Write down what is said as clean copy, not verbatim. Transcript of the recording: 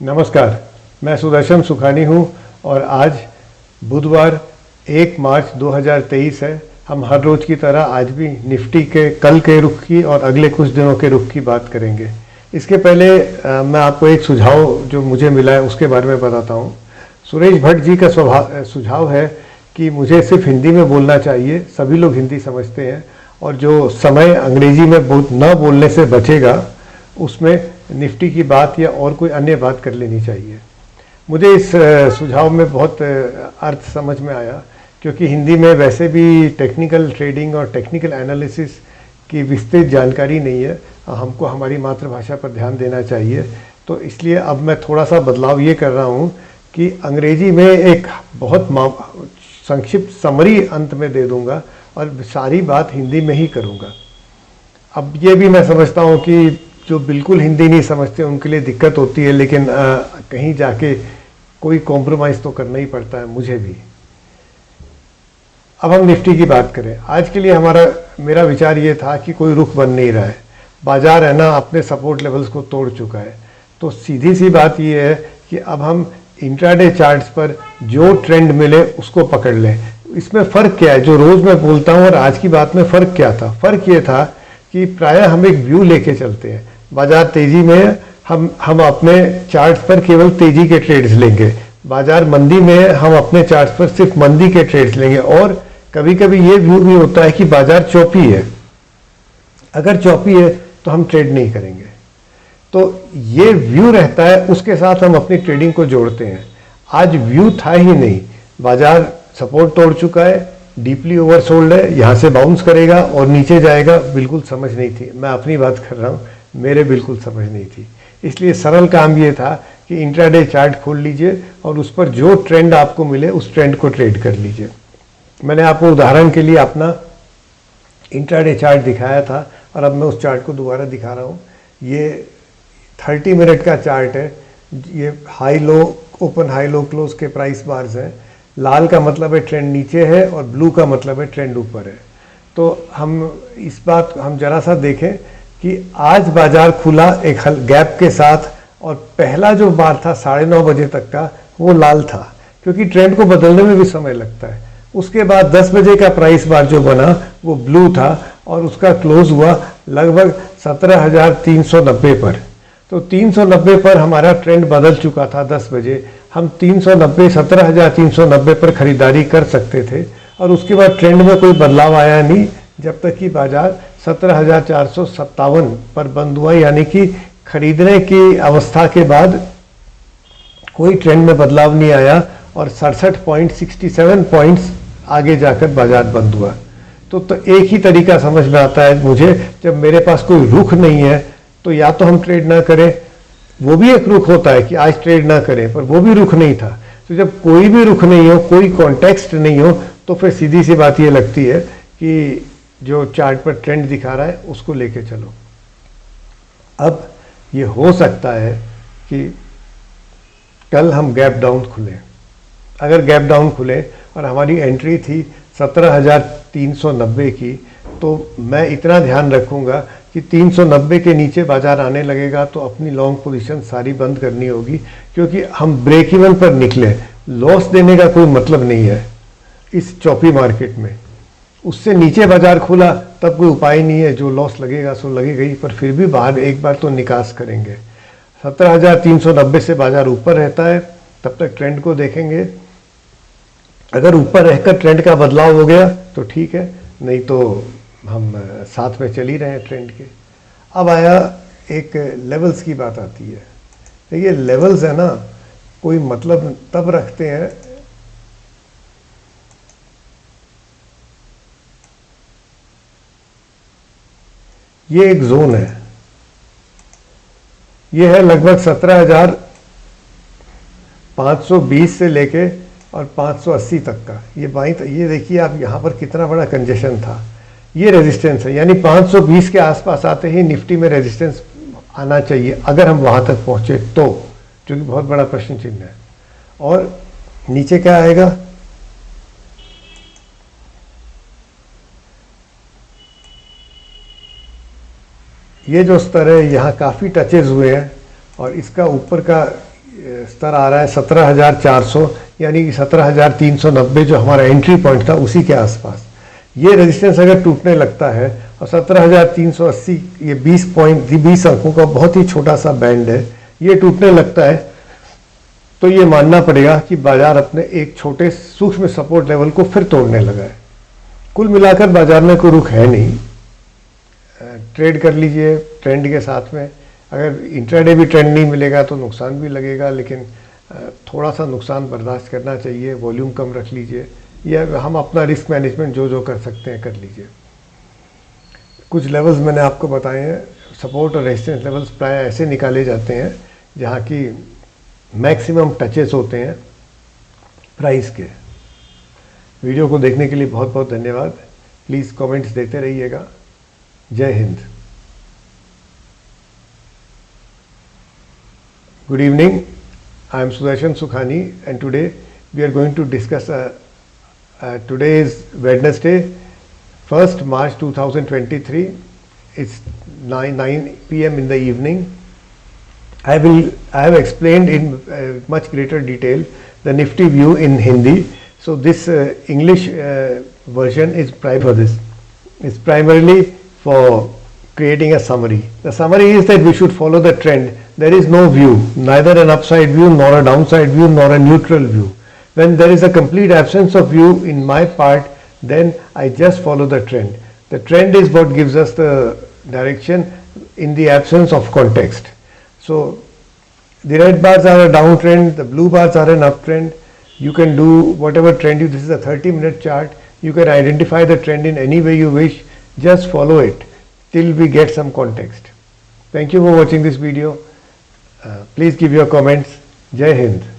नमस्कार, मैं सुदर्शन सुखानी हूँ और आज बुधवार 1 मार्च 2023 है। हम हर रोज़ की तरह आज भी निफ्टी के कल के रुख की और अगले कुछ दिनों के रुख की बात करेंगे। इसके पहले मैं आपको एक सुझाव जो मुझे मिला है उसके बारे में बताता हूँ। सुरेश भट्ट जी का सुझाव है कि मुझे सिर्फ हिंदी में बोलना चाहिए, सभी लोग हिंदी समझते हैं और जो समय अंग्रेजी में बहुत न बोलने से बचेगा उसमें निफ्टी की बात या और कोई अन्य बात कर लेनी चाहिए। मुझे इस सुझाव में बहुत अर्थ समझ में आया, क्योंकि हिंदी में वैसे भी टेक्निकल ट्रेडिंग और टेक्निकल एनालिसिस की विस्तृत जानकारी नहीं है। हमको हमारी मातृभाषा पर ध्यान देना चाहिए। तो इसलिए अब मैं थोड़ा सा बदलाव ये कर रहा हूँ कि अंग्रेजी में एक बहुत संक्षिप्त समरी अंत में दे दूँगा और सारी बात हिंदी में ही करूँगा। अब ये भी मैं समझता हूँ कि जो बिल्कुल हिंदी नहीं समझते उनके लिए दिक्कत होती है, लेकिन कहीं जाके कोई कॉम्प्रोमाइज़ तो करना ही पड़ता है, मुझे भी। अब हम निफ्टी की बात करें। आज के लिए मेरा विचार ये था कि कोई रुख बन नहीं रहा है, बाजार है ना अपने सपोर्ट लेवल्स को तोड़ चुका है। तो सीधी सी बात ये है कि अब हम इंट्राडे चार्ट्स पर जो ट्रेंड मिले उसको पकड़ लें। इसमें फ़र्क क्या है, जो रोज़ मैं बोलता हूँ और आज की बात में फ़र्क क्या था? फ़र्क ये था कि प्रायः हम एक व्यू लेके चलते हैं। बाजार तेजी में हम अपने चार्ट्स पर केवल तेजी के ट्रेड्स लेंगे, बाजार मंदी में हम अपने चार्ट्स पर सिर्फ मंदी के ट्रेड्स लेंगे। और कभी कभी ये व्यू भी होता है कि बाजार चौपी है, अगर चौपी है तो हम ट्रेड नहीं करेंगे। तो ये व्यू रहता है, उसके साथ हम अपनी ट्रेडिंग को जोड़ते हैं। आज व्यू था ही नहीं, बाजार सपोर्ट तोड़ चुका है, डीपली ओवरसोल्ड है, यहाँ से बाउंस करेगा और नीचे जाएगा, बिल्कुल समझ नहीं थी। मैं अपनी बात कर रहा हूँ, मेरे बिल्कुल समझ नहीं थी। इसलिए सरल काम ये था कि इंट्राडे चार्ट खोल लीजिए और उस पर जो ट्रेंड आपको मिले उस ट्रेंड को ट्रेड कर लीजिए। मैंने आपको उदाहरण के लिए अपना इंट्राडे चार्ट दिखाया था और अब मैं उस चार्ट को दोबारा दिखा रहा हूँ। ये 30 मिनट का चार्ट है। ये high low, open high low close के प्राइस बार्स हैं। लाल का मतलब है ट्रेंड नीचे है और ब्लू का मतलब है ट्रेंड ऊपर है। तो हम जरा सा देखें कि आज बाजार खुला एक गैप के साथ और पहला जो बार था 9:30 बजे तक का वो लाल था, क्योंकि ट्रेंड को बदलने में भी समय लगता है। उसके बाद 10 बजे का प्राइस बार जो बना वो ब्लू था और उसका क्लोज हुआ लगभग 17,390 पर। तो 390 पर हमारा ट्रेंड बदल चुका था। 10 बजे हम 17,390 पर खरीदारी कर सकते थे और उसके बाद ट्रेंड में कोई बदलाव आया नहीं, जब तक कि बाजार 17,457 पर बंद हुआ। यानी कि खरीदने की अवस्था के बाद कोई ट्रेंड में बदलाव नहीं आया और 67 पॉइंट्स आगे जाकर बाजार बंद हुआ। तो एक ही तरीका समझ में आता है मुझे, जब मेरे पास कोई रुख नहीं है तो या तो हम ट्रेड ना करें, वो भी एक रुख होता है कि आज ट्रेड ना करें, पर वो भी रुख नहीं था। तो जब कोई भी रुख नहीं हो, कोई कॉन्टेक्स्ट नहीं हो, तो फिर सीधी सी बात ये लगती है कि जो चार्ट पर ट्रेंड दिखा रहा है उसको लेके चलो। अब ये हो सकता है कि कल हम गैप डाउन खुलें। अगर गैप डाउन खुले और हमारी एंट्री थी 17,390 की, तो मैं इतना ध्यान रखूंगा कि 390 के नीचे बाजार आने लगेगा तो अपनी लॉन्ग पोजीशन सारी बंद करनी होगी, क्योंकि हम ब्रेक इवन पर निकले। लॉस देने का कोई मतलब नहीं है इस चौपी मार्केट में। उससे नीचे बाजार खुला तब कोई उपाय नहीं है, जो लॉस लगेगा सो लगेगा ही, पर फिर भी बाहर एक बार तो निकास करेंगे। 17,390 से बाजार ऊपर रहता है तब तक ट्रेंड को देखेंगे। अगर ऊपर रहकर ट्रेंड का बदलाव हो गया तो ठीक है, नहीं तो हम साथ में चल ही रहे हैं ट्रेंड के। अब आया एक लेवल्स की बात आती है। देखिए लेवल्स है ना, कोई मतलब तब रखते हैं ये एक जोन है, ये है लगभग 17,520 से लेके और 580 तक का। ये देखिए आप, यहाँ पर कितना बड़ा कंजेशन था। ये रेजिस्टेंस है, यानी 520 के आसपास आते ही निफ्टी में रेजिस्टेंस आना चाहिए, अगर हम वहाँ तक पहुँचे तो, जो कि बहुत बड़ा प्रश्न चिन्ह है। और नीचे क्या आएगा? ये जो स्तर है यहाँ काफ़ी टचेज हुए हैं और इसका ऊपर का स्तर आ रहा है 17,400, यानी कि 17,390 जो हमारा एंट्री पॉइंट था उसी के आसपास। ये रेजिस्टेंस अगर टूटने लगता है और 17,380, ये 20 अंकों का बहुत ही छोटा सा बैंड है, ये टूटने लगता है तो ये मानना पड़ेगा कि बाजार अपने एक छोटे सूक्ष्म सपोर्ट लेवल को फिर तोड़ने लगा है। कुल मिलाकर बाजार में कोई रुख है नहीं। ट्रेड कर लीजिए ट्रेंड के साथ में। अगर इंट्राडे भी ट्रेंड नहीं मिलेगा तो नुकसान भी लगेगा, लेकिन थोड़ा सा नुकसान बर्दाश्त करना चाहिए। वॉल्यूम कम रख लीजिए, या हम अपना रिस्क मैनेजमेंट जो कर सकते हैं कर लीजिए। कुछ लेवल्स मैंने आपको बताए हैं। सपोर्ट और रेजिस्टेंस लेवल्स प्राय ऐसे निकाले जाते हैं जहाँ की मैक्सिमम टचेस होते हैं प्राइस के। वीडियो को देखने के लिए बहुत बहुत धन्यवाद। प्लीज़ कमेंट्स देते रहिएगा। जय Hind. Good evening, I am Sudarshan Sukhani and today we are going to discuss, today is Wednesday, 1st March 2023, it's 9 p.m. in the evening. I have explained in much greater detail the Nifty view in Hindi, so this English version is for this. It's primarily for creating a summary. The summary is that we should follow the trend. There is no view, neither an upside view nor a downside view nor a neutral view. When there is a complete absence of view in my part, then I just follow the trend. The trend is what gives us the direction in the absence of context. So the red bars are a downtrend, the blue bars are an uptrend. You can do whatever trend this is a 30-minute chart. You can identify the trend in any way you wish. Just follow it till we get some context. Thank you for watching this video. Please give your comments. Jai Hind.